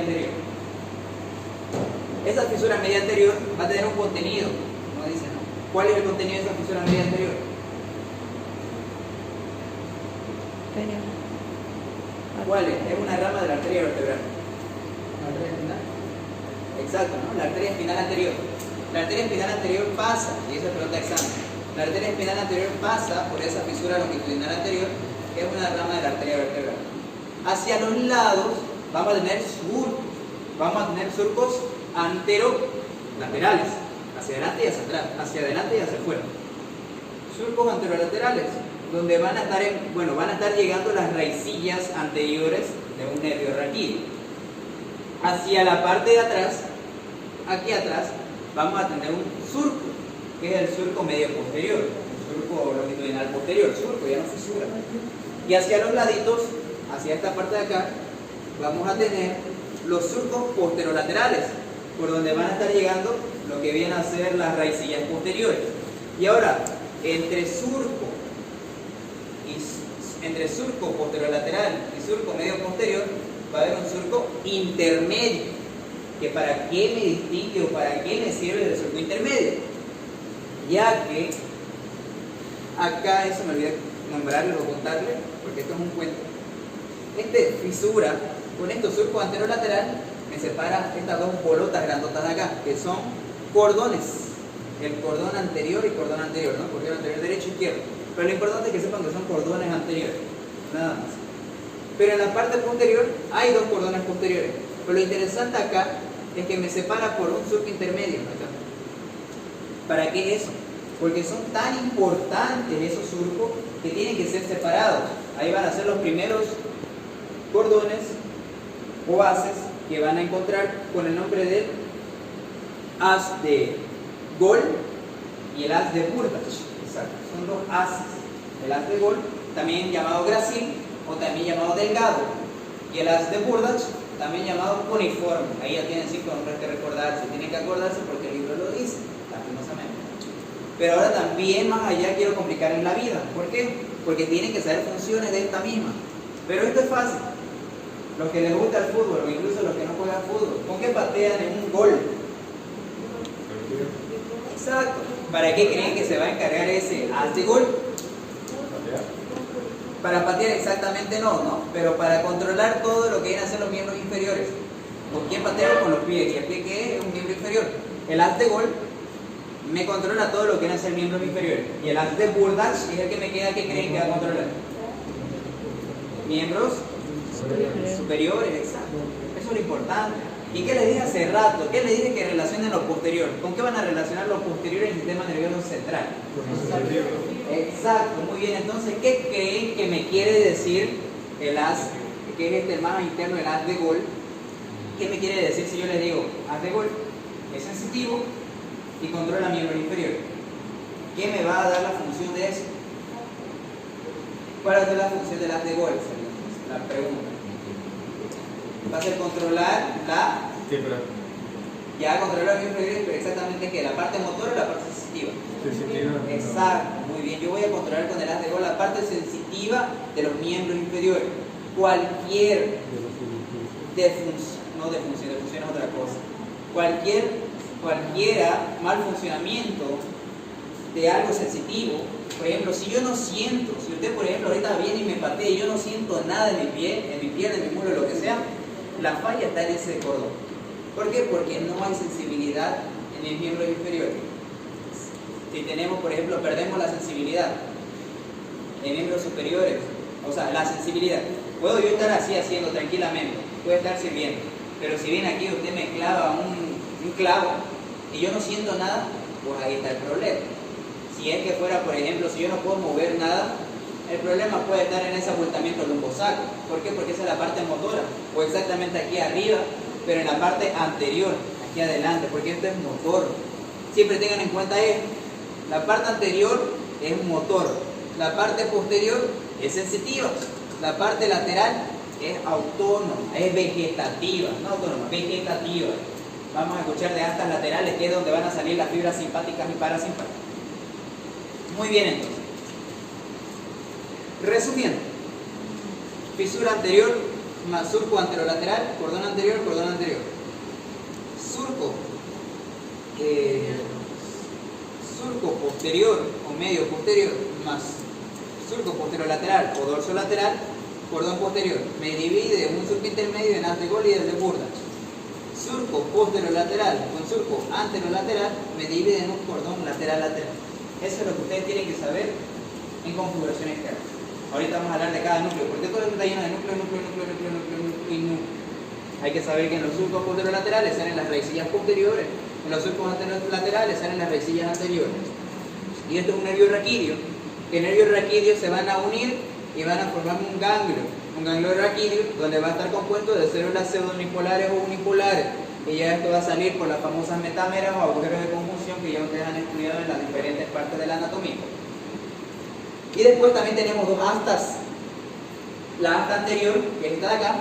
anterior. Esa fisura media anterior va a tener un contenido, no dice, ¿no? ¿Cuál es el contenido de esa fisura media anterior? ¿Cuál es? Es una rama de la arteria vertebral. ¿La arteria espinal? Exacto, ¿no? La arteria espinal anterior. La arteria espinal anterior pasa, y eso es pregunta de examen, la arteria espinal anterior pasa por esa fisura longitudinal anterior, que es una rama de la arteria vertebral. Hacia los lados vamos a tener surcos anterolaterales, hacia adelante y hacia atrás, hacia adelante y hacia afuera. Surcos anterolaterales, donde van a estar llegando las raicillas anteriores de un nervio raquídeo. Hacia la parte de atrás, aquí atrás, vamos a tener un surco, que es el surco medio posterior, un surco longitudinal posterior, surco, ya no fisura. Y hacia los laditos, hacia esta parte de acá, vamos a tener los surcos posterolaterales, por donde van a estar llegando lo que vienen a ser las raicillas posteriores. Y ahora, entre surco posterolateral y surco medio posterior, va a haber un surco intermedio, que para qué me distingue o para qué me sirve el surco intermedio, ya que acá, eso me olvidé nombrarle o contarle, porque esto es un cuento. Fisura, con estos surcos anterolateral, me separa estas dos bolotas grandotas de acá, que son cordones, el cordón anterior y cordón anterior, ¿no? Cordón anterior derecho e izquierdo. Pero lo importante es que sepan que son cordones anteriores, nada más. Pero en la parte posterior hay dos cordones posteriores. Pero lo interesante acá es que me separa por un surco intermedio acá. ¿Para qué eso? Porque son tan importantes esos surcos que tienen que ser separados. Ahí van a ser los primeros cordones o haces que van a encontrar con el nombre del haz de Gol y el haz de Burdach. Exacto, son dos haces. El haz de Gol, también llamado Gracil o también llamado delgado, y el haz de Burdach, también llamado cuneiforme. Ahí ya tienen 5 nombres que recordarse, tienen que acordarse porque el libro lo dice, lastimosamente. Pero ahora también más allá quiero complicarles la vida. ¿Por qué? Porque tienen que saber funciones de esta misma. Pero esto es fácil. Los que les gusta el fútbol o incluso los que no juegan fútbol, ¿con qué patean en un gol? Exacto. ¿Para qué creen que se va a encargar ese haz de gol? Para patear exactamente no, pero para controlar todo lo que vienen a ser los miembros inferiores. ¿Con quién patea? Con los pies. ¿Y el pie qué es? Un miembro inferior. El haz de gol me controla todo lo que vienen a ser miembros inferiores. Y el haz de Burdach es el que me queda, que creen que va a controlar. Miembros superiores, exacto. Eso es lo importante. ¿Y qué les dije hace rato? ¿Qué les dije que relacionen lo posterior? ¿Con qué van a relacionar lo posterior en el sistema nervioso central? Exacto, muy bien. Entonces, ¿qué creen que me quiere decir el haz, que es el más interno, el haz de Gol? ¿Qué me quiere decir si yo les digo, haz de Gol es sensitivo y controla miembros inferiores? ¿Qué me va a dar la función de eso? ¿Cuál va a ser la función del haz de Gol? La pregunta. Va a ser controlar la... Sí, pero... Ya controlar los miembros inferiores, pero exactamente ¿qué? ¿La parte motora o la parte sensitiva? Sensitiva. Exacto, muy bien. Yo voy a controlar con el haz de Gol la parte sensitiva de los miembros inferiores. Cualquier defunción es otra cosa. Cualquiera mal funcionamiento de algo sensitivo, por ejemplo, si yo no siento, si usted por ejemplo ahorita viene y me patea y yo no siento nada en mi pie, en mi muslo, lo que sea, la falla está en ese cordón. ¿Por qué? Porque no hay sensibilidad en mis miembros inferiores. Si tenemos, por ejemplo, perdemos la sensibilidad en miembros superiores, o sea, la sensibilidad. Puedo yo estar así haciendo tranquilamente, puede estar sirviendo, pero si viene aquí usted me clava un clavo y yo no siento nada, pues ahí está el problema. Si es que fuera, por ejemplo, si yo no puedo mover nada, el problema puede estar en ese abultamiento lumbosacro. ¿Por qué? Porque esa es la parte motora, o exactamente aquí arriba, pero en la parte anterior, aquí adelante, porque esto es motor. Siempre tengan en cuenta esto. La parte anterior es motor, la parte posterior es sensitiva, la parte lateral es autónoma, es vegetativa, no autónoma, vegetativa. Vamos a escuchar de astas laterales, que es donde van a salir las fibras simpáticas y parasimpáticas. Muy bien, entonces. Resumiendo, fisura anterior más surco anterolateral, cordón anterior, cordón anterior. Surco, surco posterior o medio posterior más surco posterolateral o dorsolateral, cordón posterior. Me divide un surco intermedio en Astegol y el de Burda. Surco posterolateral con surco anterolateral me divide en un cordón lateral-lateral. Eso es lo que ustedes tienen que saber en configuración externa. Ahorita vamos a hablar de cada núcleo, porque todo esto está lleno de núcleo y núcleo. Hay que saber que en los surcos posterolaterales salen las raicillas posteriores, en los surcos anterolaterales salen las raicillas anteriores. Y esto es un nervio raquídeo, que el nervio raquídeo se van a unir y van a formar un ganglio raquídeo, donde va a estar compuesto de células pseudonipolares o unipolares. Y ya esto va a salir por las famosas metámeras o agujeros de conjunción que ya ustedes han estudiado en las diferentes partes de la anatomía. Y después también tenemos dos astas. La asta anterior, que es esta de acá.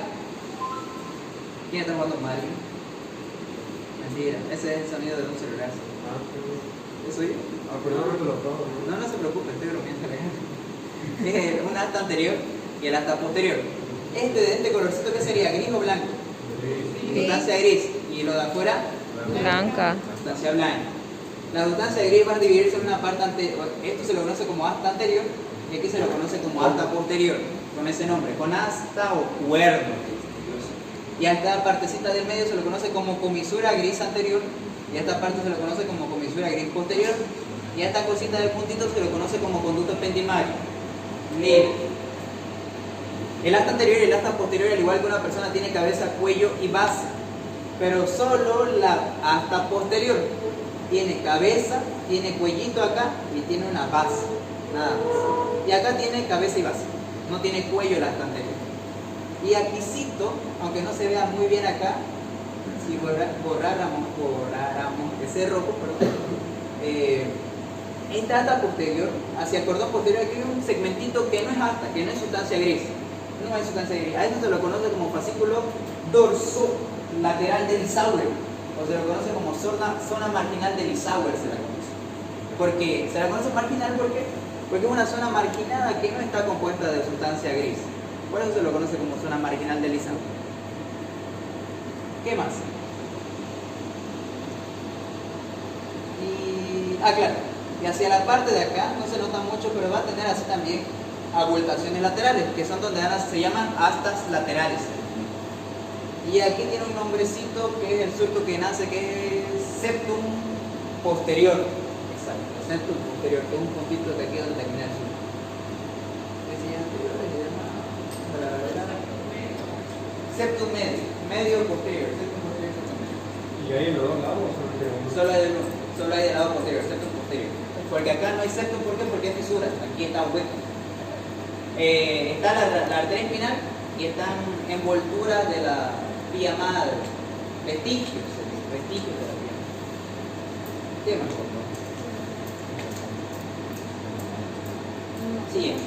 ¿Quién está jugando Mario? Mentira, ese es el sonido de un celular. ¿Es suyo? No se preocupe, estoy bromeando. Es una asta anterior y el asta posterior. Este colorcito, ¿qué sería? ¿Gris o blanco? Sustancia gris. ¿Y lo de afuera? Blanca. Sustancia blanca. La sustancia gris va a dividirse en una parte anterior. Esto se lo conoce como asta anterior y aquí se lo conoce como asta posterior, con ese nombre, con asta o cuerno. Y a esta partecita del medio se lo conoce como comisura gris anterior y a esta parte se lo conoce como comisura gris posterior y a esta cosita del puntito se lo conoce como conducto ependimario. El asta anterior y el asta posterior, al igual que una persona, tiene cabeza, cuello y base, pero solo la asta posterior tiene cabeza, tiene cuellito acá y tiene una base, nada más. Y acá tiene cabeza y base, no tiene cuello el asta anterior. Y aquícito, aunque no se vea muy bien acá, si borráramos ese rojo, perdón, esta asta posterior, hacia el cordón posterior, aquí hay un segmentito que no es asta, que no es sustancia gris. No es sustancia gris. A eso se lo conoce como fascículo dorsolateral de Lissauer, o se lo conoce como zona marginal de Lissauer, se la conoce. Porque se la conoce marginal porque es una zona marginada que no está compuesta de sustancia gris. Por eso se lo conoce como zona marginal de Lissauer. ¿Qué más? Claro. Y hacia la parte de acá, no se nota mucho, pero va a tener así también abultaciones laterales, que son donde se llaman astas laterales. Y aquí tiene un nombrecito que es el surco que nace, que es septum posterior. Exacto, septum posterior, que es un puntito de aquí donde termina el surco. ¿Qué se llama? Septum medio posterior, septum posterior, septum medio. ¿Y hay en los dos lados? Solo hay del lado posterior, septum posterior. Porque acá no hay septum, ¿por qué? Porque es fisura, aquí está hueco. Está la arteria espinal y están envolturas de la vía madre, vestigios de la vía. ¿Qué más? Siguiente.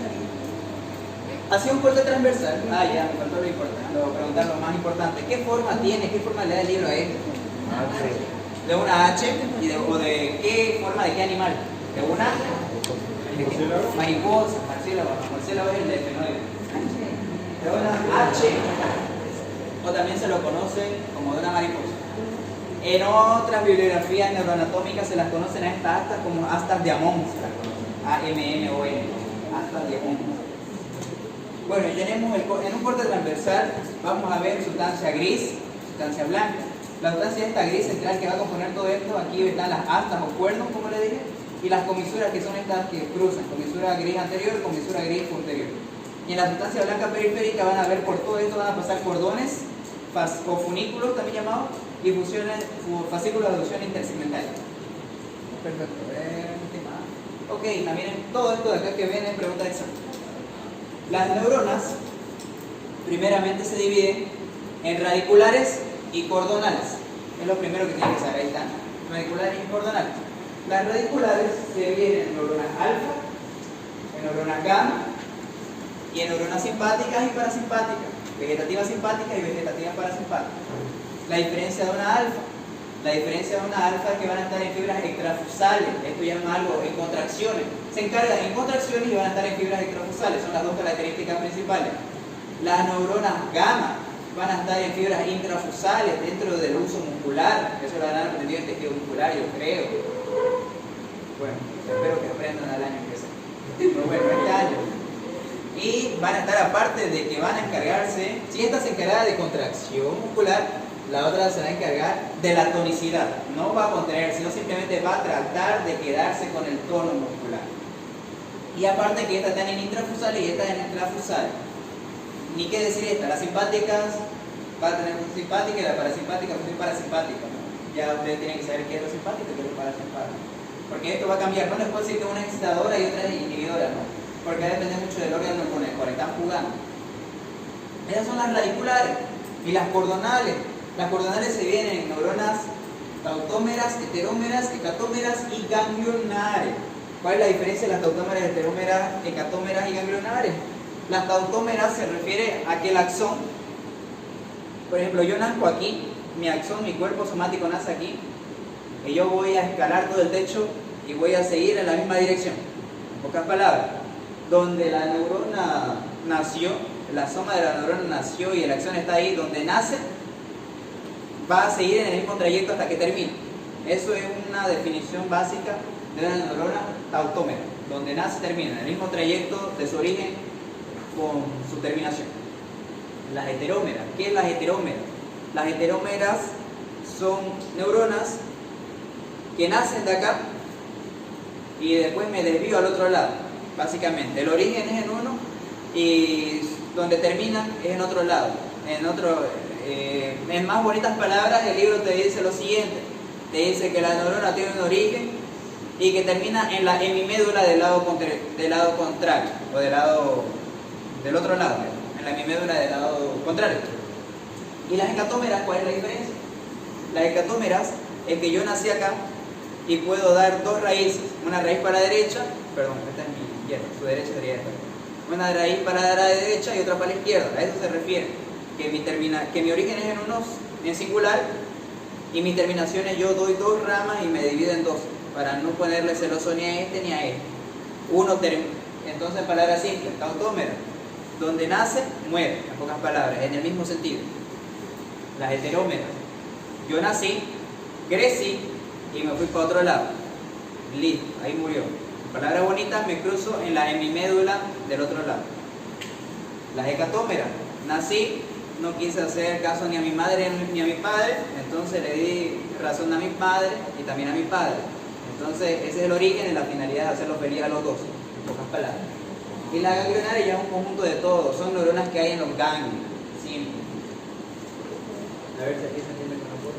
Hacia un corte transversal. Ya, me faltó lo importante. Preguntar lo más importante. ¿Qué forma tiene? ¿Qué forma le da el libro a esto? De una H o de qué forma, de qué animal? De una mariposa, Marcelo es el delfinoide. De una H, o también se lo conoce como de una mariposa. En otras bibliografías neuroanatómicas se las conocen a estas astas como astas de Amon, se las conocen. A-M-M-O-N, astas de Amon. Bueno, y tenemos en un corte transversal, vamos a ver sustancia gris, sustancia blanca. La sustancia esta gris central que va a componer todo esto, aquí están las astas o cuernos, como le dije, y las comisuras, que son estas que cruzan, comisura gris anterior, comisura gris posterior. Y en la sustancia blanca periférica van a ver por todo esto, van a pasar cordones o funículos también llamados, y fascículos de aducción intersegmental. Perfecto. Ok, también todo esto de acá que ven es pregunta de examen. Las neuronas primeramente se dividen en radiculares y cordonales. Es lo primero que tienen que saber, ahí están, radiculares y cordonales. Las radiculares se dividen en neuronas alfa, en neuronas gamma y en neuronas simpáticas y parasimpáticas, vegetativas simpáticas y vegetativas parasimpáticas. La diferencia de una alfa es que van a estar en fibras extrafusales, esto llama algo en contracciones, se encargan en contracciones y van a estar en fibras extrafusales, son las dos características principales. Las neuronas gamma van a estar en fibras intrafusales dentro del uso muscular. Eso lo han aprendido en tejido muscular, yo creo. Bueno, espero que aprendan al año que sea. Pero bueno, este año. Y van a estar, aparte de que van a encargarse, si esta se encarga de contracción muscular, la otra se va a encargar de la tonicidad. No va a contener, sino simplemente va a tratar de quedarse con el tono muscular. Y aparte que estas están en intrafusales y estas en intrafusales. Ni qué decir esta, las simpáticas va a tener función simpática y la parasimpática función parasimpática, ¿no? Ya ustedes tienen que saber qué es lo simpático y qué es lo parasimpático. Porque esto va a cambiar. No les puedo decir que una es excitadora y otra es inhibidora, ¿no? Porque depende mucho del órgano con el cual están jugando. Esas son las radiculares y las cordonales. Las cordonales se dividen en neuronas tautómeras, heterómeras, hecatómeras y ganglionares. ¿Cuál es la diferencia de las tautómeras, heterómeras, hecatómeras y ganglionares? Las tautómeras se refiere a que el axón, por ejemplo, yo nazco aquí, mi axón, mi cuerpo somático nace aquí, y yo voy a escalar todo el techo y voy a seguir en la misma dirección. En pocas palabras, donde la neurona nació, la soma de la neurona nació y el axón está ahí, donde nace, va a seguir en el mismo trayecto hasta que termine. Eso es una definición básica de una neurona tautómera. Donde nace, termina, en el mismo trayecto de su origen con su terminación. Las heterómeras. ¿Qué es las heterómeras? Las heterómeras son neuronas que nacen de acá y después me desvío al otro lado. Básicamente, el origen es en uno y donde terminan es en otro lado. En más bonitas palabras, el libro te dice lo siguiente. Te dice que la neurona tiene un origen y que termina en la hemimédula del lado contrario, o del otro lado, en la hemimédula del lado contrario. ¿Y las hecatómeras, cuál es la diferencia? Las hecatómeras es que yo nací acá y puedo dar dos raíces, una raíz para la derecha, perdón, esta es mi izquierda, su derecha sería esta, una raíz para la derecha y otra para la izquierda. A eso se refiere, que mi origen es en singular y mis terminaciones yo doy dos ramas y me divido en dos, para no ponerle celoso ni a este ni a este. Entonces, en palabras simples, tautómera, donde nace, muere, en pocas palabras, en el mismo sentido. Las heterómeras, yo nací, crecí y me fui para otro lado. Listo, ahí murió. En palabras bonitas, me cruzo en la hemimédula del otro lado. Las hecatómeras, nací, no quise hacer caso ni a mi madre ni a mi padre, entonces le di razón a mi madre y también a mi padre. Entonces, ese es el origen y la finalidad de hacerlos feliz a los dos, en pocas palabras. Y la ganglionaria ya es un conjunto de todo, son neuronas que hay en los ganglios. Simple. A ver si aquí se entiende.